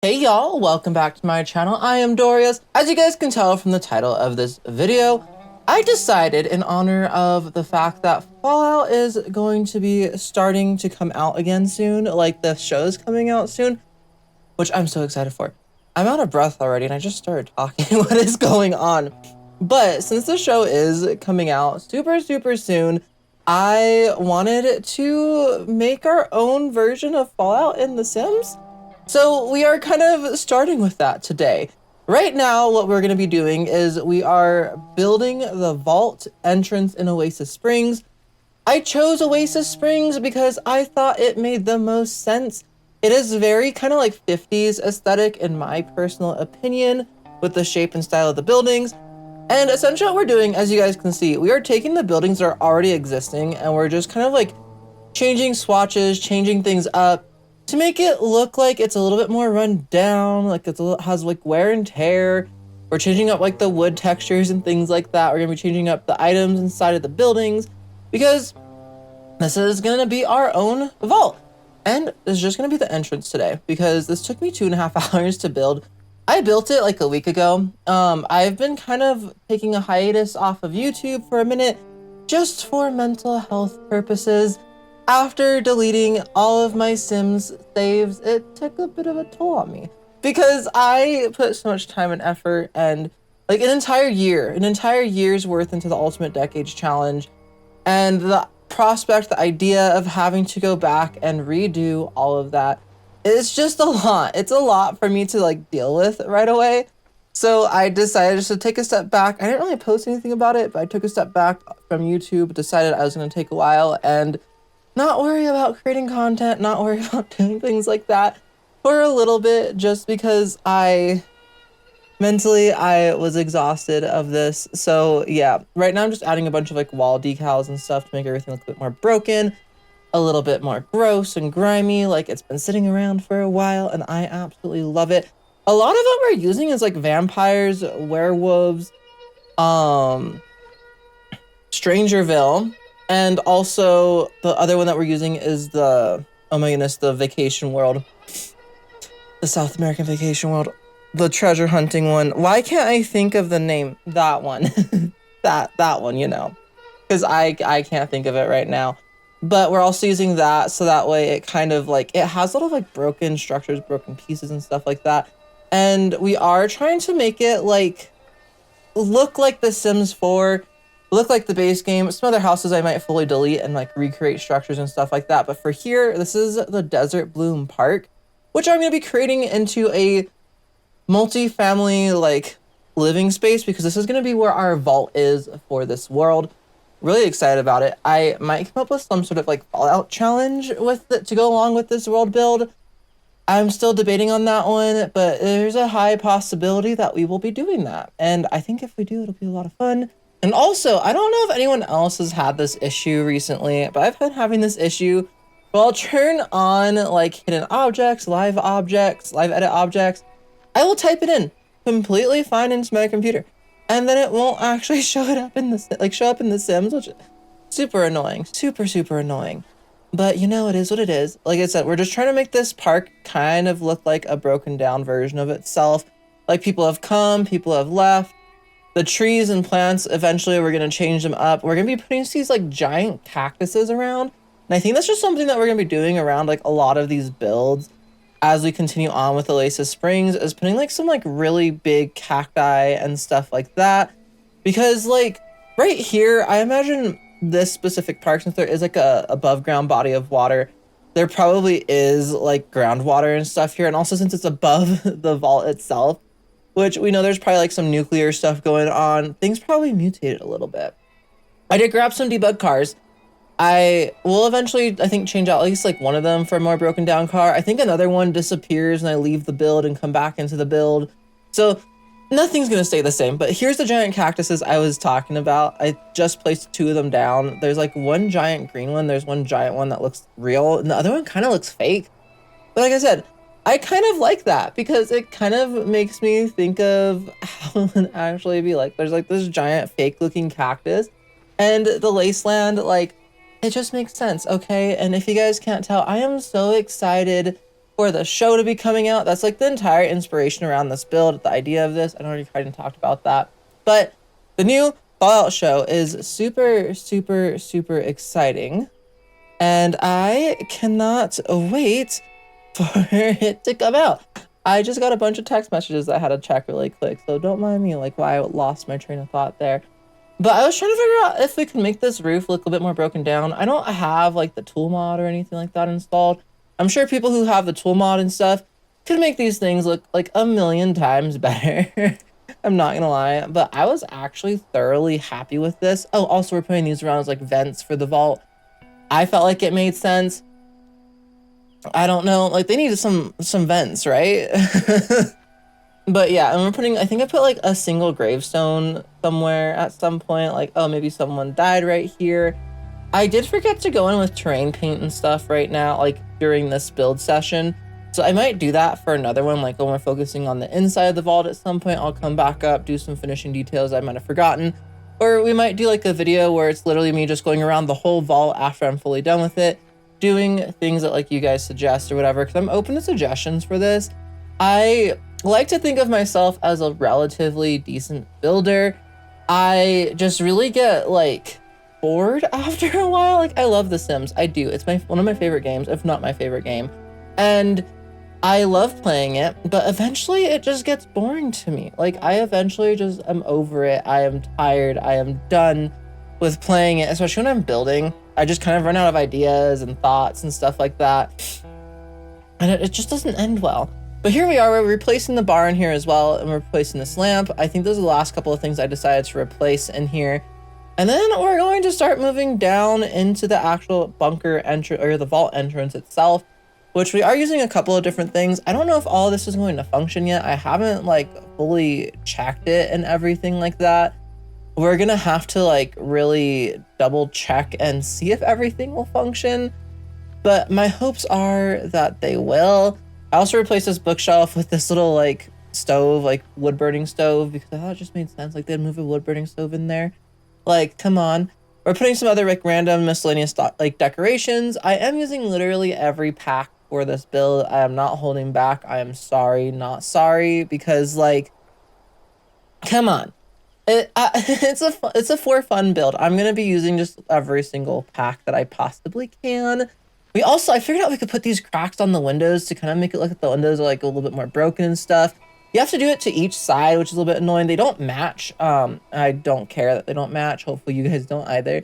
Hey y'all, welcome back to my channel. I am Dorios. As you guys can tell from the title of this video, I decided in honor of the fact that Fallout is going to be starting to come out again soon, like the show is coming out soon, which I'm so excited for. I'm out of breath already and I just started talking. What is going on? But since the show is coming out super soon, I wanted to make our own version of Fallout in The Sims. So we are kind of starting with that today. Right now, what we're going to be doing is we are building the vault entrance in Oasis Springs. I chose Oasis Springs because I thought it made the most sense. It is very kind of like 50s aesthetic in my personal opinion, with the shape and style of the buildings. And essentially what we're doing, as you guys can see, we are taking the buildings that are already existing and we're just kind of like changing swatches, changing things up, to make it look like it's a little bit more run down, like has like wear and tear. We're changing up like the wood textures and things like that. We're gonna be changing up the items inside of the buildings because this is gonna be our own vault. And this is just gonna be the entrance today because this took me 2.5 hours to build. I built it like a week ago. I've been kind of taking a hiatus off of YouTube for a minute just for mental health purposes. After deleting all of my Sims saves, it took a bit of a toll on me because I put so much time and effort and like an entire year's worth into the Ultimate Decades Challenge, and the prospect, the idea of having to go back and redo all of that is just a lot. It's a lot for me to like deal with right away. So I decided just to take a step back. I didn't really post anything about it, but I took a step back from YouTube, decided I was going to take a while and not worry about creating content, not worry about doing things like that for a little bit, just because mentally I was exhausted of this. So yeah, right now I'm just adding a bunch of like wall decals and stuff to make everything look a bit more broken, a little bit more gross and grimy, like it's been sitting around for a while, and I absolutely love it. A lot of what we're using is like vampires, werewolves, Strangerville. And also the other one that we're using is the, oh my goodness, the vacation world. The South American vacation world. The treasure hunting one. Why can't I think of the name? That one. that one, you know. Because I can't think of it right now. But we're also using that so that way it kind of like, it has a lot of like broken structures, broken pieces and stuff like that. And we are trying to make it like, look like The Sims 4, look like the base game. Some other houses I might fully delete and like recreate structures and stuff like that. But for here, this is the Desert Bloom Park, which I'm going to be creating into a multi-family like living space because this is going to be where our vault is for this world. Really excited about it. I might come up with some sort of like Fallout challenge with it to go along with this world build. I'm still debating on that one, but there's a high possibility that we will be doing that. And I think if we do, it'll be a lot of fun. And also, I don't know if anyone else has had this issue recently, but I've been having this issue. Well, I'll turn on like hidden objects, live edit objects. I will type it in completely fine into my computer, and then it won't actually show up in the Sims, which is super annoying, super annoying. But you know, it is what it is. Like I said, we're just trying to make this park kind of look like a broken down version of itself. Like people have come, people have left. The trees and plants, eventually we're going to change them up. We're going to be putting these like giant cactuses around. And I think that's just something that we're going to be doing around like a lot of these builds as we continue on with Oasis Springs, is putting like some like really big cacti and stuff like that. Because like right here, I imagine this specific park, since there is like a above ground body of water, there probably is like groundwater and stuff here. And also since it's above the vault itself, which we know there's probably like some nuclear stuff going on, things probably mutated a little bit. I did grab some debug cars. I will eventually, I think, change out at least like one of them for a more broken down car. I think another one disappears and I leave the build and come back into the build. So nothing's gonna stay the same, but here's the giant cactuses I was talking about. I just placed 2 of them down. There's like one giant green one. There's one giant one that looks real, and the other one kind of looks fake. But like I said, I kind of like that because it kind of makes me think of how it would actually be like. There's like this giant fake looking cactus and the Laceland, like it just makes sense, okay? And if you guys can't tell, I am so excited for the show to be coming out. That's like the entire inspiration around this build, the idea of this. I know we kind of talked about that. But the new Fallout show is super, super, super exciting. And I cannot wait for it to come out. I just got a bunch of text messages that I had to check really quick, so don't mind me like why I lost my train of thought there. But I was trying to figure out if we can make this roof look a bit more broken down. I don't have like the tool mod or anything like that installed. I'm sure people who have the tool mod and stuff could make these things look like a million times better. I'm not gonna lie, but I was actually thoroughly happy with this. Oh, also we're putting these around as like vents for the vault. I felt like it made sense. I don't know, like they needed some vents, right? But yeah, and we're putting, I think I put like a single gravestone somewhere at some point, like, oh, maybe someone died right here. I did forget to go in with terrain paint and stuff right now, like during this build session. So I might do that for another one, like when we're focusing on the inside of the vault at some point, I'll come back up, do some finishing details I might have forgotten. Or we might do like a video where it's literally me just going around the whole vault after I'm fully done with it, doing things that like you guys suggest or whatever, because I'm open to suggestions for this. I like to think of myself as a relatively decent builder. I just really get like bored after a while. Like I love The Sims, I do. It's one of my favorite games, if not my favorite game. And I love playing it, but eventually it just gets boring to me. Like I eventually just am over it. I am tired. I am done with playing it, especially when I'm building. I just kind of run out of ideas and thoughts and stuff like that. And it just doesn't end well. But here we are, we're replacing the bar in here as well, and we're replacing this lamp. I think those are the last couple of things I decided to replace in here. And then we're going to start moving down into the actual bunker entrance, or the vault entrance itself, which we are using a couple of different things. I don't know if all of this is going to function yet. I haven't like fully checked it and everything like that. We're gonna have to like really double check and see if everything will function. But my hopes are that they will. I also replaced this bookshelf with this little like stove, like wood burning stove, because I thought it just made sense. Like they'd move a wood burning stove in there. Like, come on. We're putting some other like random miscellaneous like decorations. I am using literally every pack for this build. I am not holding back. I am sorry, not sorry, because like, come on. It's a for fun build. I'm gonna be using just every single pack that I possibly can. I figured out we could put these cracks on the windows to kind of make it look like the windows are like a little bit more broken and stuff. You have to do it to each side, which is a little bit annoying. They don't match. I don't care that they don't match. Hopefully you guys don't either.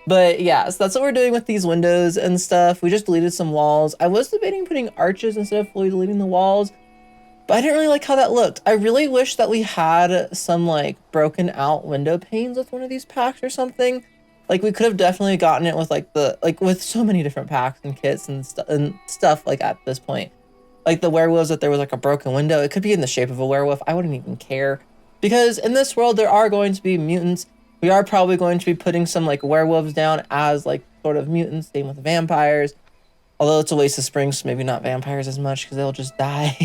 But yeah, so that's what we're doing with these windows and stuff. We just deleted some walls. I was debating putting arches instead of fully deleting the walls, but I didn't really like how that looked. I really wish that we had some like broken out window panes with one of these packs or something. Like we could have definitely gotten it with like with so many different packs and kits and stuff like at this point. Like the werewolves, that there was like a broken window. It could be in the shape of a werewolf. I wouldn't even care, because in this world there are going to be mutants. We are probably going to be putting some like werewolves down as like sort of mutants. Same with vampires. Although it's a waste of spring, so maybe not vampires as much because they'll just die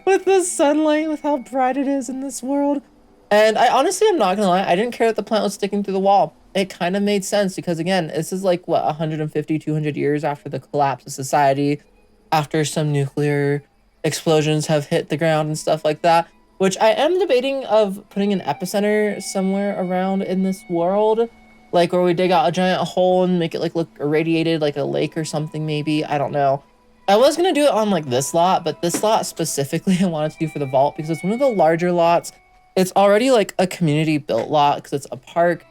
with the sunlight, with how bright it is in this world. And I honestly, I'm not gonna lie, I didn't care that the plant was sticking through the wall. It kind of made sense because again, this is like what, 150, 200 years after the collapse of society, after some nuclear explosions have hit the ground and stuff like that, which I am debating of putting an epicenter somewhere around in this world, like where we dig out a giant hole and make it like look irradiated, like a lake or something maybe. I don't know. I was gonna do it on like this lot, but this lot specifically I wanted to do for the vault because it's one of the larger lots. It's already like a community built lot because it's a park.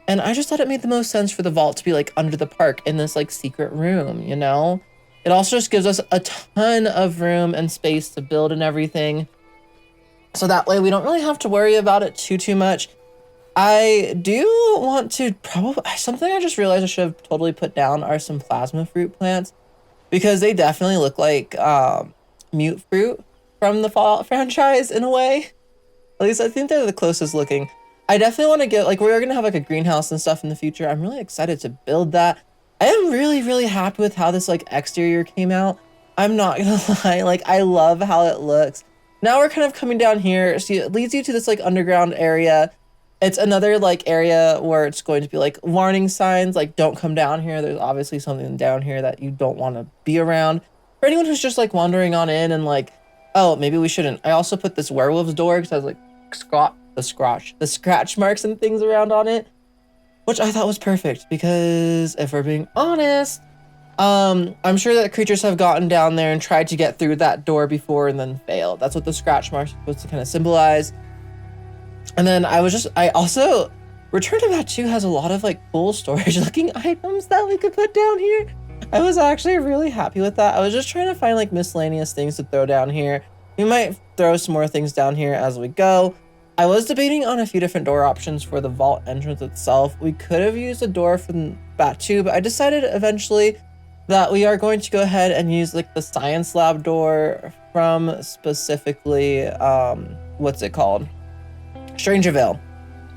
And I just thought it made the most sense for the vault to be like under the park in this like secret room, you know? It also just gives us a ton of room and space to build and everything. So that way we don't really have to worry about it too much. I do want to something I just realized I should have totally put down are some plasma fruit plants, because they definitely look like mute fruit from the Fallout franchise in a way. At least I think they're the closest looking. I definitely want to get, like, we're going to have like a greenhouse and stuff in the future. I'm really excited to build that. I am really happy with how this like exterior came out. I'm not gonna lie, like I love how it looks. Now we're kind of coming down here. See, it leads you to this like underground area. It's another like area where it's going to be like warning signs, like don't come down here. There's obviously something down here that you don't want to be around. for anyone who's just like wandering on in and like, oh, maybe we shouldn't. I also put this werewolf's door because I was like the scratch marks and things around on it, which I thought was perfect because if we're being honest, I'm sure that creatures have gotten down there and tried to get through that door before and then failed. That's what the scratch marks are supposed to kind of symbolize. And then I also, Return to Batu has a lot of like cool storage looking items that we could put down here. I was actually really happy with that. I was just trying to find like miscellaneous things to throw down here. We might throw some more things down here as we go. I was debating on a few different door options for the vault entrance itself. We could have used a door from Batu, but I decided eventually that we are going to go ahead and use like the science lab door from specifically, what's it called? Strangerville.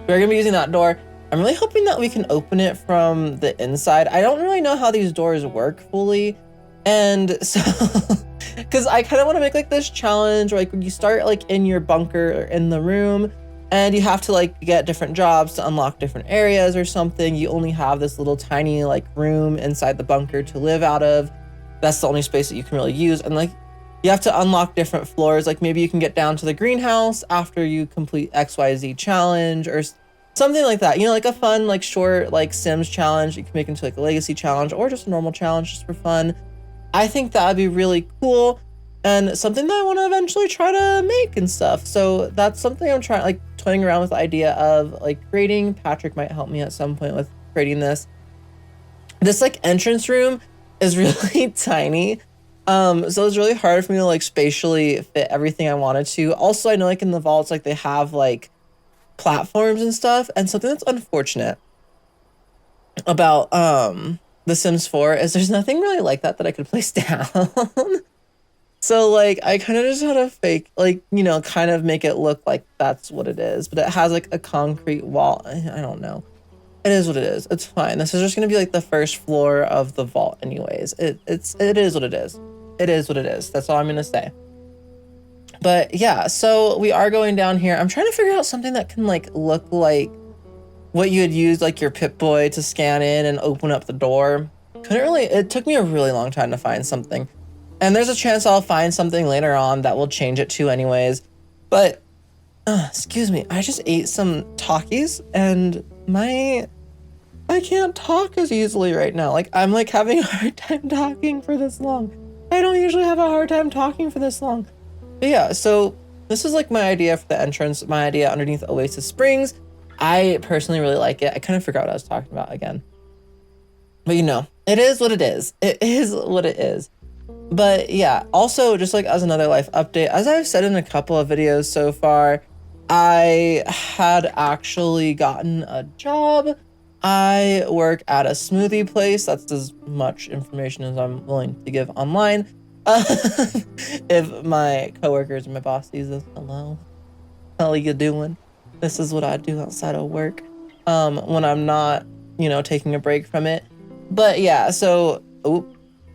We're gonna be using that door. I'm really hoping that we can open it from the inside. I don't really know how these doors work fully. And so, cause I kind of want to make like this challenge where like when you start like in your bunker in the room and you have to like get different jobs to unlock different areas or something. You only have this little tiny like room inside the bunker to live out of. That's the only space that you can really use. And like, you have to unlock different floors. Like maybe you can get down to the greenhouse after you complete XYZ challenge or something like that. You know, like a fun, like short, like Sims challenge. You can make into like a legacy challenge or just a normal challenge just for fun. I think that would be really cool and something that I want to eventually try to make and stuff. So that's something I'm trying, like toying around with the idea of like creating. Patrick might help me at some point with creating this. This like entrance room is really tiny. So it's really hard for me to like spatially fit everything I wanted to. Also, I know like in the vaults, like they have like platforms and stuff. And something that's unfortunate about The Sims 4 is there's nothing really like that I could place down. So like I kind of just had to fake, like, you know, kind of make it look like that's what it is. But it has like a concrete wall. I don't know. It is what it is. It's fine. This is just gonna be like the first floor of the vault anyways. It is what it is. It is what it is. That's all I'm gonna say. But yeah, so we are going down here. I'm trying to figure out something that can like look like what you would use like your Pip-Boy to scan in and open up the door. It took me a really long time to find something. And there's a chance I'll find something later on that will change it too anyways. But, excuse me, I just ate some Takis and I can't talk as easily right now. Like I'm like having a hard time talking for this long. I don't usually have a hard time talking for this long. But yeah, so this is like my idea for the entrance, my idea underneath Oasis Springs. I personally really like it. I kind of forgot what I was talking about again. But you know, it is what it is. It is what it is. But yeah, also just like as another life update, as I've said in a couple of videos so far, I had actually gotten a job. I work at a smoothie place. That's as much information as I'm willing to give online. If my coworkers and my boss sees this, hello, how are you doing? This is what I do outside of work when I'm not, you know, taking a break from it. But yeah, so,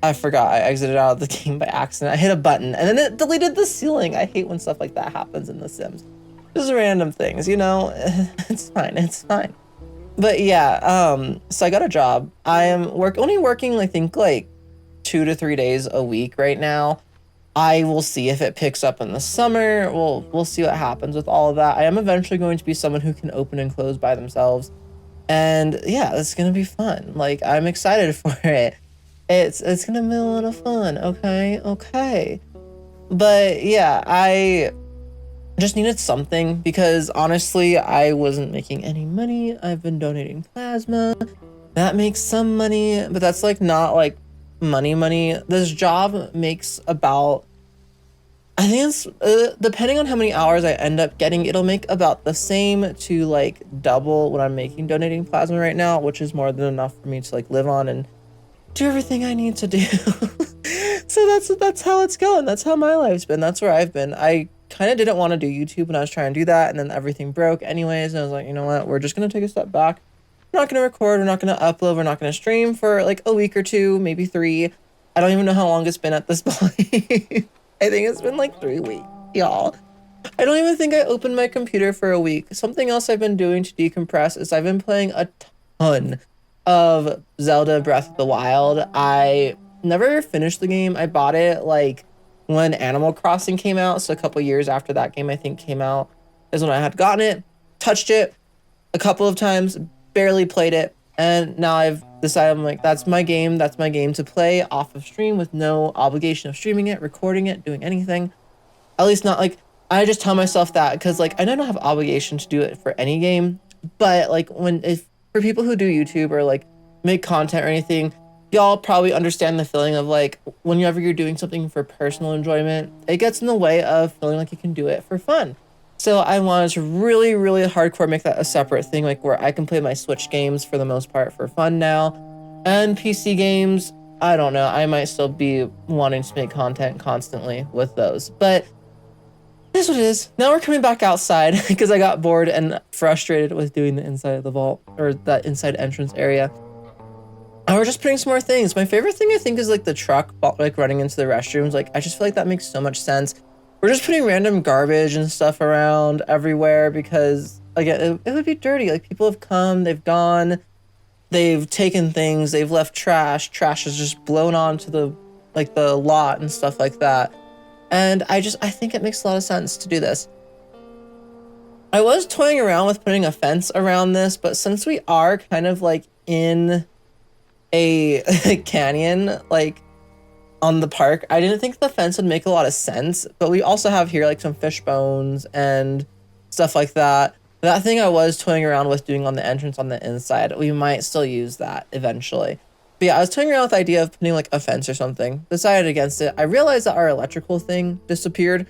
I forgot. I exited out of the game by accident. I hit a button and then it deleted the ceiling. I hate when stuff like that happens in The Sims. Just random things, you know? It's fine. It's fine. But yeah, so I got a job. I am only working, I think, like 2 to 3 days a week right now. I will see if it picks up in the summer. We'll see what happens with all of that. I am eventually going to be someone who can open and close by themselves. And yeah, it's gonna be fun. Like I'm excited for it. It's gonna be a lot of fun. Okay. But yeah, I just needed something because honestly, I wasn't making any money. I've been donating plasma. That makes some money, but that's like not like money. This job makes about, I think it's depending on how many hours I end up getting, it'll make about the same to like double what I'm making donating plasma right now, which is more than enough for me to like live on and do everything I need to do. So that's how it's going. That's how my life's been. That's where I've been. I kind of didn't want to do YouTube when I was trying to do that, and then everything broke anyways, and I was like, you know what, we're just gonna take a step back. We're not gonna record, we're not gonna upload, we're not gonna stream for like a week or two, maybe 3. I don't even know how long it's been at this point. I think it's been like 3 weeks, y'all. I don't even think I opened my computer for a week. Something else I've been doing to decompress is I've been playing a ton of Zelda Breath of the Wild. I never finished the game. I bought it like when Animal Crossing came out. So a couple years after that game, I think, came out is when I had gotten it, touched it a couple of times, barely played it. And now I've decided, I'm like, that's my game. That's my game to play off of stream with no obligation of streaming it, recording it, doing anything. At least not like, I just tell myself that because like I don't have obligation to do it for any game. But like if for people who do YouTube or like make content or anything, y'all probably understand the feeling of like whenever you're doing something for personal enjoyment, it gets in the way of feeling like you can do it for fun. So I wanted to really, really hardcore make that a separate thing, like where I can play my Switch games for the most part for fun now. And PC games, I don't know, I might still be wanting to make content constantly with those. But it is what it is. Now we're coming back outside because I got bored and frustrated with doing the inside of the vault or that inside entrance area. And we're just putting some more things. My favorite thing I think is like the truck like running into the restrooms. Like I just feel like that makes so much sense. We're just putting random garbage and stuff around everywhere because again, it would be dirty. Like people have come, they've gone, they've taken things, they've left trash. Trash is just blown onto the lot and stuff like that. And I think it makes a lot of sense to do this. I was toying around with putting a fence around this, but since we are kind of like in a canyon, like on the park, I didn't think the fence would make a lot of sense. But we also have here like some fish bones and stuff like that. That thing I was toying around with doing on the entrance on the inside, we might still use that eventually. But yeah, I was toying around with the idea of putting like a fence or something. Decided against it. I realized that our electrical thing disappeared.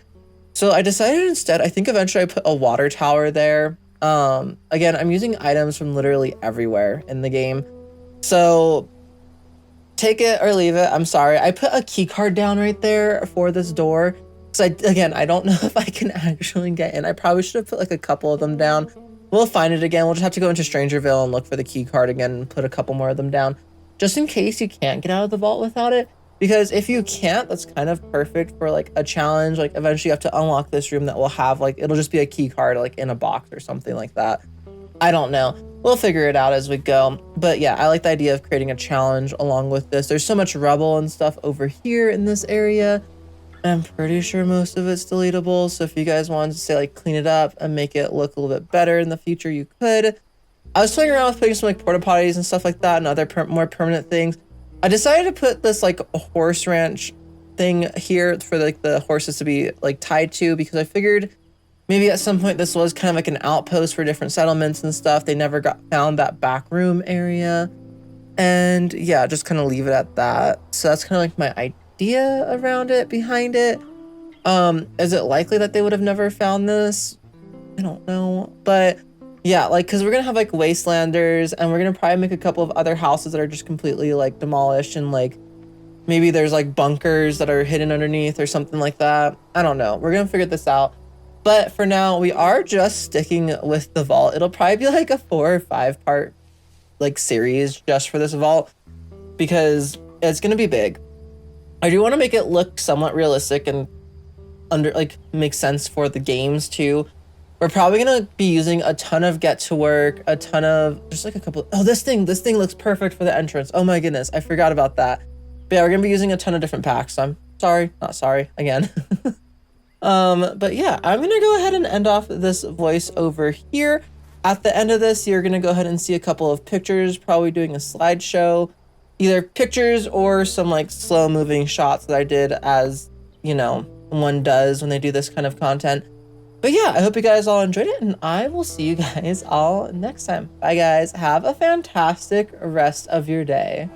So I decided instead, I think eventually I put a water tower there. Again, I'm using items from literally everywhere in the game. So take it or leave it. I'm sorry. I put a key card down right there for this door. So I don't know if I can actually get in. I probably should have put like a couple of them down. We'll find it again. We'll just have to go into Strangerville and look for the key card again and put a couple more of them down. Just in case you can't get out of the vault without it. Because if you can't, that's kind of perfect for like a challenge. Like eventually you have to unlock this room that will have like, it'll just be a key card like in a box or something like that. I don't know. We'll figure it out as we go. But yeah, I like the idea of creating a challenge along with this. There's so much rubble and stuff over here in this area. I'm pretty sure most of it's deletable. So if you guys wanted to say like clean it up and make it look a little bit better in the future, you could. I was playing around with putting some like porta potties and stuff like that and other more permanent things. I decided to put this like horse ranch thing here for like the horses to be like tied to because I figured maybe at some point this was kind of like an outpost for different settlements and stuff. They never found that back room area. And yeah, just kind of leave it at that. So that's kind of like my idea around it, behind it. Is it likely that they would have never found this? I don't know. But yeah, like, because we're going to have like wastelanders and we're going to probably make a couple of other houses that are just completely like demolished and like maybe there's like bunkers that are hidden underneath or something like that. I don't know. We're going to figure this out. But for now, we are just sticking with the vault. It'll probably be like a 4 or 5 part like series just for this vault because it's going to be big. I do want to make it look somewhat realistic and make sense for the games too. We're probably going to be using a ton of get to work, a ton of just like a couple. Oh, this thing looks perfect for the entrance. Oh my goodness. I forgot about that. But yeah, we're going to be using a ton of different packs. So I'm sorry, not sorry again. But yeah, I'm going to go ahead and end off this voice over here. At the end of this, you're going to go ahead and see a couple of pictures, probably doing a slideshow, either pictures or some like slow moving shots that I did as, you know, one does when they do this kind of content. But yeah, I hope you guys all enjoyed it and I will see you guys all next time. Bye guys. Have a fantastic rest of your day.